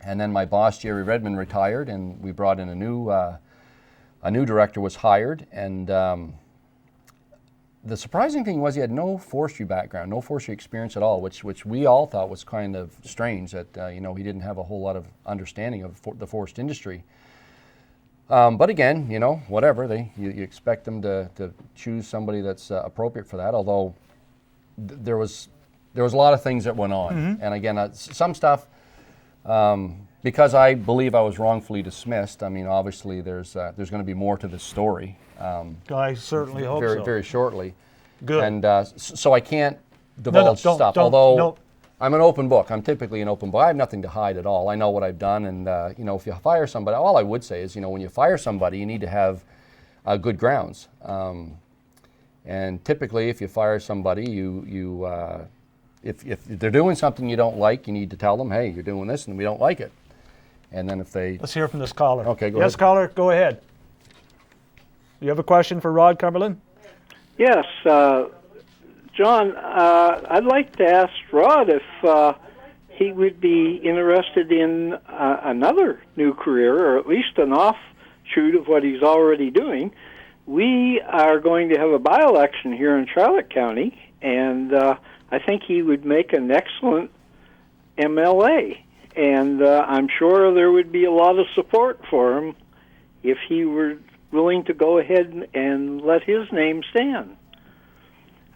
And then my boss, Jerry Redmond, retired, and we brought in a new director was hired. And the surprising thing was he had no forestry background, no forestry experience at all, which we all thought was kind of strange that, he didn't have a whole lot of understanding of the forest industry. But again, whatever, you expect them to choose somebody that's appropriate for that, although there was a lot of things that went on. And again, some stuff, because I believe I was wrongfully dismissed, I mean, obviously there's going to be more to this story. I certainly hope very, so. very shortly. Good. And so I can't divulge stuff, although I'm an open book. I'm typically an open book. I have nothing to hide at all. I know what I've done, and if you fire somebody, all I would say is, when you fire somebody, you need to have good grounds. And typically, if you fire somebody, if they're doing something you don't like, you need to tell them, hey, you're doing this, and we don't like it. And then if they Let's hear from this caller. Okay, go yes, ahead. caller, go ahead. You have a question for Rod Cumberland? Yes, John, I'd like to ask Rod if he would be interested in another new career, or at least an offshoot of what he's already doing. We are going to have a by-election here in Charlotte County, and I think he would make an excellent MLA. And I'm sure there would be a lot of support for him if he were willing to go ahead and let his name stand.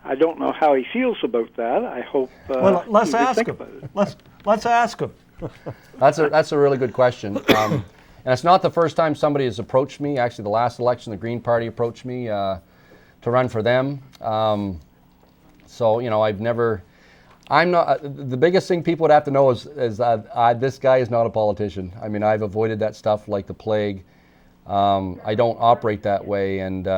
I don't know how he feels about that. I hope Well, let's he would ask think him. about it. Let's ask him. That's a really good question. And it's not the first time somebody has approached me. Actually, the last election, the Green Party approached me to run for them. So, you know, I'm not, the biggest thing people would have to know is this guy is not a politician. I mean, I've avoided that stuff like the plague. I don't operate that way, and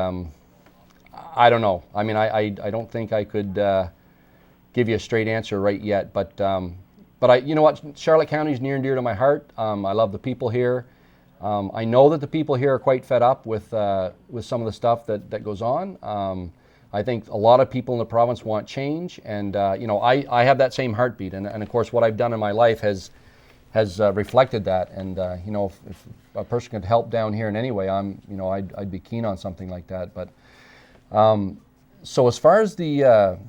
I don't know. I mean, I don't think I could give you a straight answer right yet, but you know what? Charlotte County is near and dear to my heart. I love the people here. I know that the people here are quite fed up with some of the stuff that goes on. I think a lot of people in the province want change, and you know, I have that same heartbeat, and of course, what I've done in my life has reflected that. And you know, if a person could help down here in any way, I'd be keen on something like that. But so as far as the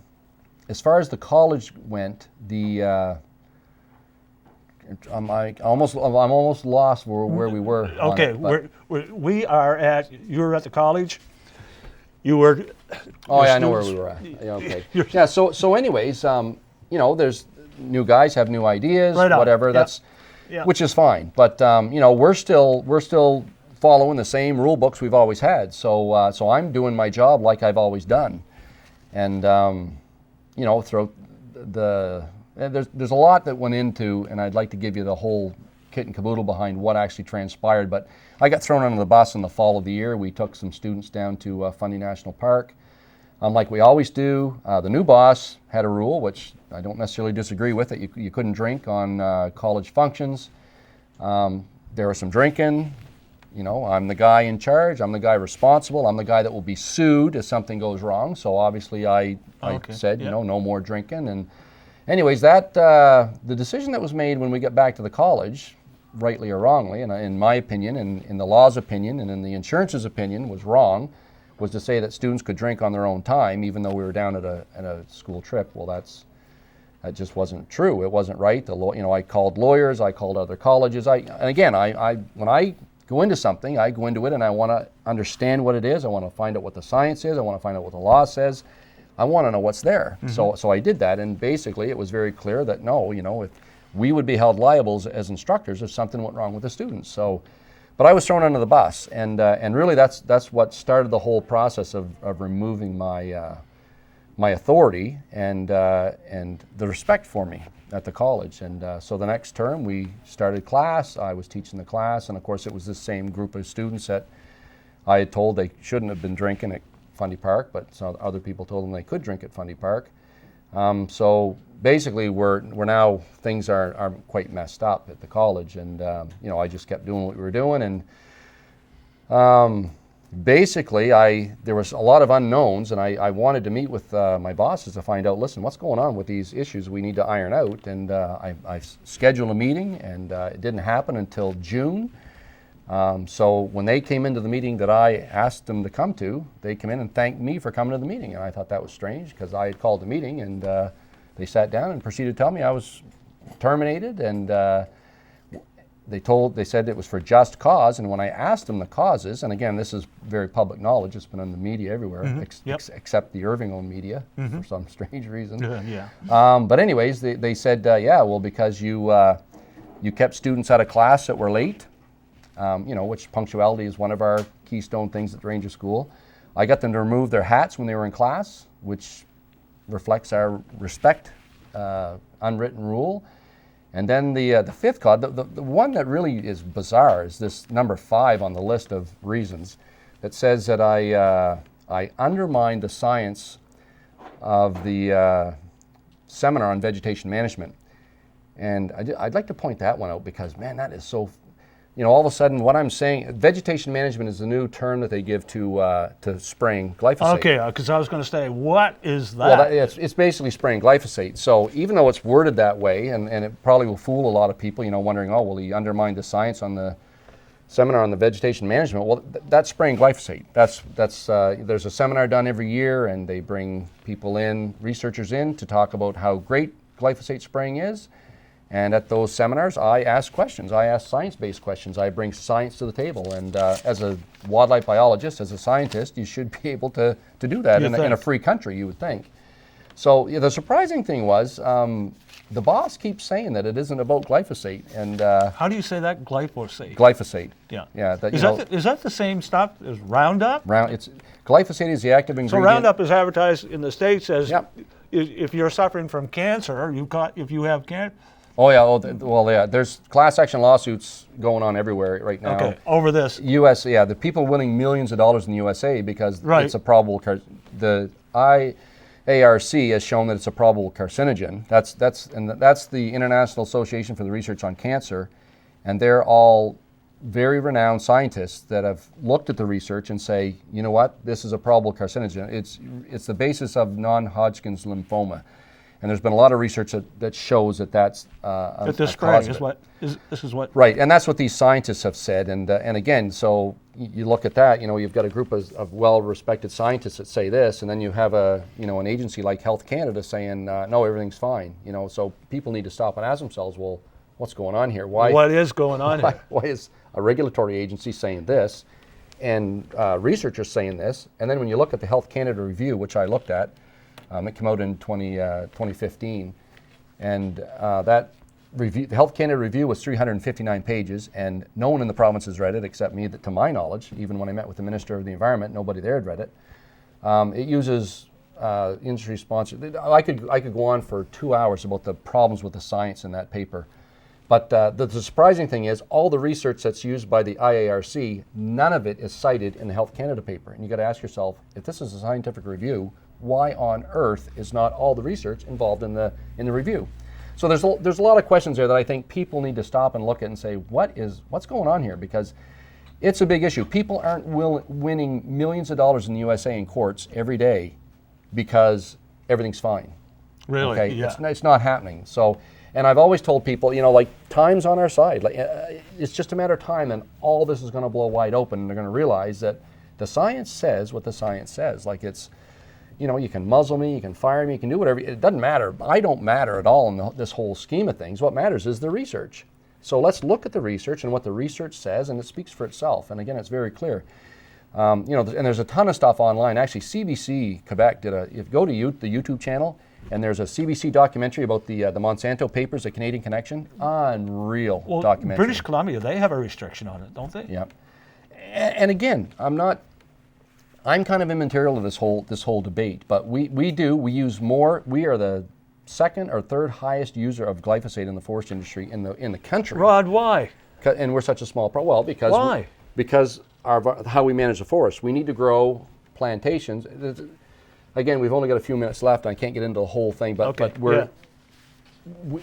college went, I'm almost lost where we were. Okay, we are at. You were at the college. You were. Oh yeah, I know where we were at. Yeah, okay. Yeah. So anyways, you know, there's new guys have new ideas, Right on. whatever. Yeah. That's Yeah. which is fine. But you know, we're still following the same rule books we've always had. So I'm doing my job like I've always done, and you know, throughout there's a lot that went into, and I'd like to give you the whole kit and caboodle behind what actually transpired. But I got thrown under the bus in the fall of the year. We took some students down to Fundy National Park, like we always do. The new boss had a rule, which I don't necessarily disagree with, that you couldn't drink on college functions. There was some drinking. You know, I'm the guy in charge. I'm the guy responsible. I'm the guy that will be sued if something goes wrong. So obviously I said, you know, no more drinking. And anyways, that the decision that was made when we got back to the college, rightly or wrongly, and in my opinion, and in the law's opinion, and in the insurance's opinion, was wrong, was to say that students could drink on their own time, even though we were down at a school trip. Well, that just wasn't true. It wasn't right. You know, I called lawyers, I called other colleges. And again, when I go into something, I go into it and I want to understand what it is. I want to find out what the science is. I want to find out what the law says. I want to know what's there. Mm-hmm. So I did that, and basically it was very clear that no, you know, if we would be held liable as instructors if something went wrong with the students. So, but I was thrown under the bus, and really that's what started the whole process of removing my my authority and the respect for me at the college. And so the next term we started class. I was teaching the class, and of course it was this same group of students that I had told they shouldn't have been drinking at Fundy Park, but some other people told them they could drink at Fundy Park. So basically, we're now things are quite messed up at the college, and you know, I just kept doing what we were doing, and basically, there was a lot of unknowns, and I wanted to meet with my bosses to find out, listen, what's going on with these issues we need to iron out, and I scheduled a meeting, and it didn't happen until June. So when they came into the meeting that I asked them to come to, they came in and thanked me for coming to the meeting. And I thought that was strange because I had called the meeting, and they sat down and proceeded to tell me I was terminated. And they said it was for just cause. And when I asked them the causes, and again, this is very public knowledge, it's been in the media everywhere, except the Irving-owned media for some strange reason. But anyways, they said, yeah, well, because you kept students out of class that were late. You know, which punctuality is one of our keystone things at the Ranger School. I got them to remove their hats when they were in class, which reflects our respect unwritten rule. And then the fifth cause, the one that really is bizarre, is this number 5 on the list of reasons that says that I undermined the science of the seminar on vegetation management. And I'd like to point that one out because, man, that is so. all of a sudden, what I'm saying, vegetation management is the new term that they give to spraying glyphosate. Okay, because I was going to say, what is that? Well, it's basically spraying glyphosate. So even though it's worded that way, and it probably will fool a lot of people, wondering, oh, will he undermine the science on the seminar on the vegetation management? Well, that's spraying glyphosate. There's a seminar done every year, and they bring people in, researchers in, to talk about how great glyphosate spraying is. And at those seminars, I ask questions. I ask science-based questions. I bring science to the table. And as a wildlife biologist, as a scientist, you should be able to do that in a free country, you would think. So the surprising thing was, the boss keeps saying that it isn't about glyphosate. And how do you say that? Glyphosate. Glyphosate. Yeah. Yeah. Is that the same stuff as Roundup? Glyphosate is the active ingredient. So Roundup is advertised in the States as, Yep. if you're suffering from cancer, if you have cancer. Oh yeah, there's class action lawsuits going on everywhere right now. Okay, over this. The people winning millions of dollars in the USA because it's a probable the IARC has shown that it's a probable carcinogen. That's the International Association for the Research on Cancer, and they're all very renowned scientists that have looked at the research and say, you know what, this is a probable carcinogen. It's the basis of non-Hodgkin's lymphoma. And there's been a lot of research that shows that that's that this spraying is what right, and that's what these scientists have said. And again, so you look at that, you've got a group of well-respected scientists that say this, and then you have an agency like Health Canada saying no, everything's fine. So people need to stop and ask themselves, well, what's going on here? What is going on here? Why is a regulatory agency saying this, and researchers saying this? And then when you look at the Health Canada review, which I looked at. It came out in 2015, and that review, the Health Canada review, was 359 pages, and no one in the province has read it except me, to my knowledge. Even when I met with the Minister of the Environment, nobody there had read it. It uses industry-sponsored. I could go on for 2 hours about the problems with the science in that paper. But the surprising thing is, all the research that's used by the IARC, none of it is cited in the Health Canada paper. And you got to ask yourself, if this is a scientific review, why on earth is not all the research involved in the review? So there's a lot of questions there that I think people need to stop and look at and say, what's going on here? Because it's a big issue. People aren't winning millions of dollars in the USA in courts every day because everything's fine. Really? Okay? Yeah. It's not happening. So, and I've always told people, time's on our side. It's just a matter of time, and all this is going to blow wide open, and they're going to realize that the science says what the science says. You can muzzle me, you can fire me, you can do whatever. It doesn't matter. I don't matter at all in this whole scheme of things. What matters is the research. So let's look at the research and what the research says, and it speaks for itself. And again, it's very clear. And there's a ton of stuff online. Actually, CBC Quebec if you go to the YouTube channel, and there's a CBC documentary about the Monsanto papers, the Canadian Connection. Unreal documentary. British Columbia, they have a restriction on it, don't they? Yeah. And again, I'm kind of immaterial to this whole debate, but we use more. We are the second or third highest user of glyphosate in the forest industry in the country. Rod, why? And we're such a small Well, because why? Because how we manage the forest. We need to grow plantations. Again, we've only got a few minutes left. I can't get into the whole thing, but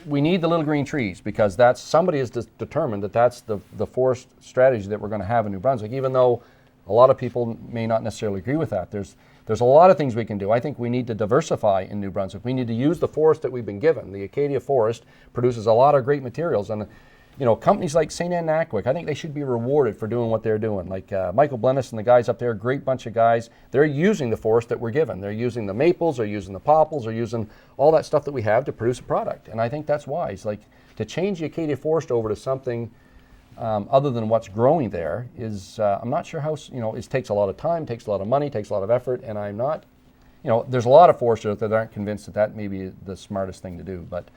we need the little green trees because somebody has determined that's the forest strategy that we're going to have in New Brunswick, even though a lot of people may not necessarily agree with that. There's a lot of things we can do. I think we need to diversify in New Brunswick. We need to use the forest that we've been given. The Acadia forest produces a lot of great materials, and companies like St. Anne Nakwik, I think they should be rewarded for doing what they're doing. Like Michael Blennis and the guys up there, great bunch of guys. They're using the forest that we're given. They're using the maples, they're using the popples, they're using all that stuff that we have to produce a product. And I think that's wise. To change the Acadia forest over to something other than what's growing there is, I'm not sure how, it takes a lot of time, takes a lot of money, takes a lot of effort, and I'm not, there's a lot of foresters that aren't convinced that may be the smartest thing to do. But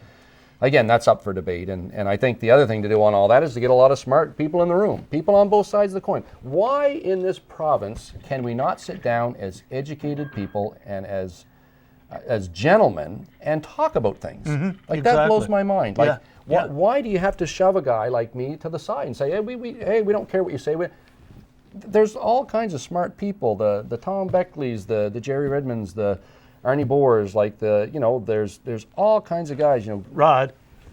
again, that's up for debate, and I think the other thing to do on all that is to get a lot of smart people in the room, people on both sides of the coin. Why in this province can we not sit down as educated people and as gentlemen and talk about things? Exactly. That blows my mind. Why do you have to shove a guy like me to the side and say, hey, we don't care what you say. There's all kinds of smart people, the Tom Beckleys, the Jerry Redmonds, the Arnie Boers, there's all kinds of guys, Rod,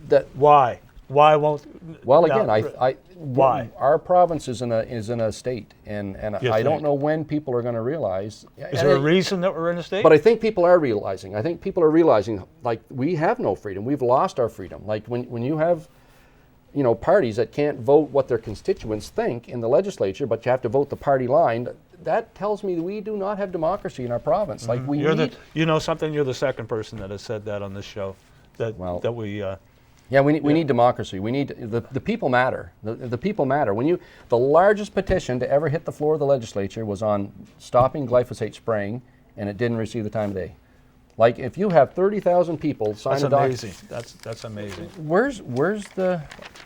that why? Why won't? Well, now, again, why? Our province is in a state, and You I don't think? know when people are going to realize. Is there a reason that we're in a state? But I think people are realizing. I think people are realizing, like, we have no freedom. We've lost our freedom. Like when you have, parties that can't vote what their constituents think in the legislature, but you have to vote the party line. That tells me that we do not have democracy in our province. Like we need. You know something? You're the second person that has said that on this show. That we. Yeah, we need democracy. We need the people matter. The people matter. The largest petition to ever hit the floor of the legislature was on stopping glyphosate spraying, and it didn't receive the time of day. Like if you have 30,000 people sign a document. That's amazing. That's amazing. Where's the?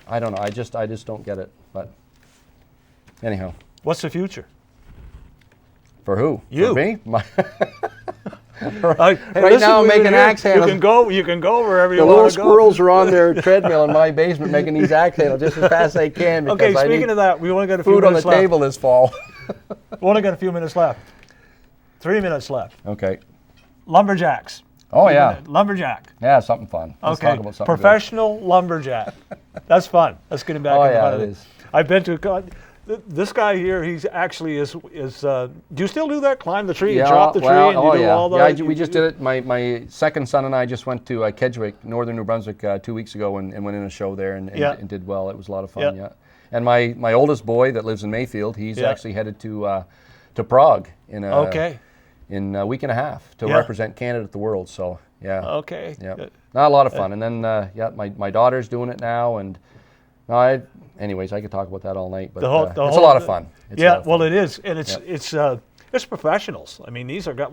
I don't know. I just don't get it. But anyhow. What's the future? For who? You. For me? Right now I'm making axe handles. You can go wherever you The want little to go. squirrels are on their treadmill in my basement making these axe handles just as fast as they can. Because Okay, I speaking need of that, we only got a few food on the minutes left. table this fall. We only got a few minutes left. 3 minutes left. Okay. Lumberjacks. Oh yeah. Lumberjack. Yeah, something fun. Let's Okay. talk about something good. Professional lumberjack. That's fun. Let's get him back. Oh, in the yeah, fun of it is. I've been to. This guy here, he's actually is. Do you still do that? Climb the tree, you chop the tree, and you do all the. Yeah, we just did it. My second son and I just went to Kedgwick, northern New Brunswick, 2 weeks ago, and went in a show there and did well. It was a lot of fun. Yeah. Yeah. And my oldest boy that lives in Mayfield, he's actually headed to Prague in a week and a half to represent Canada at the World. So yeah. Okay. Yeah. Not a lot of fun. And then my daughter's doing it now, and anyways, I could talk about that all night, but it's a lot of fun. It's a lot of fun. Well, it is, and it's professionals. I mean, these are They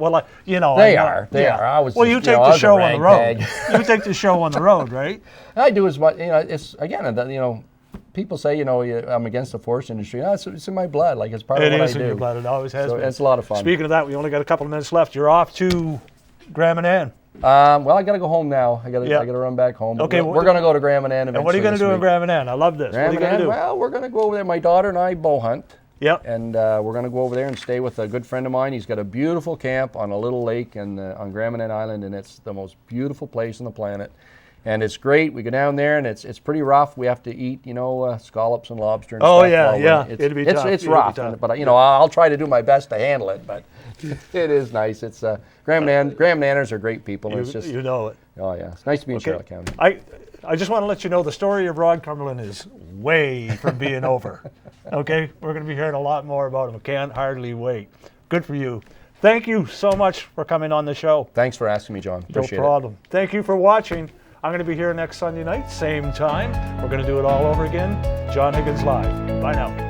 are. I was. Well, you take the show on the road. You take the show on the road, right? I do as much. It's again. People say I'm against the forest industry. No, it's in my blood. Like it's part of what I do. It is in your blood. It always has been. It's a lot of fun. Speaking of that, we only got a couple of minutes left. You're off to Graham and Ann. Well, I got to go home now. I got to run back home. Okay, we're going to go to Graham and Ann eventually. And what are you going to do in Graham and Ann? I love this. Graham what are you going to do? Well, we're going to go over there. My daughter and I bow hunt. Yep. And we're going to go over there and stay with a good friend of mine. He's got a beautiful camp on a little lake and on Graham and Ann Island, and it's the most beautiful place on the planet. And it's great. We go down there, and it's pretty rough. We have to eat, scallops and lobster and stuff. Yeah. It'll be tough. It's rough, but I'll try to do my best to handle it. But it is nice. It's Graham and Anners are great people. And it's just you know it. Oh yeah, it's nice to be in Charlotte County. I just want to let you know the story of Rod Cumberland is way from being over. Okay, we're going to be hearing a lot more about him. I can't hardly wait. Good for you. Thank you so much for coming on the show. Thanks for asking me, John. Appreciate No problem. Thank you for watching. I'm going to be here next Sunday night, same time. We're going to do it all over again. John Higgins Live. Bye now.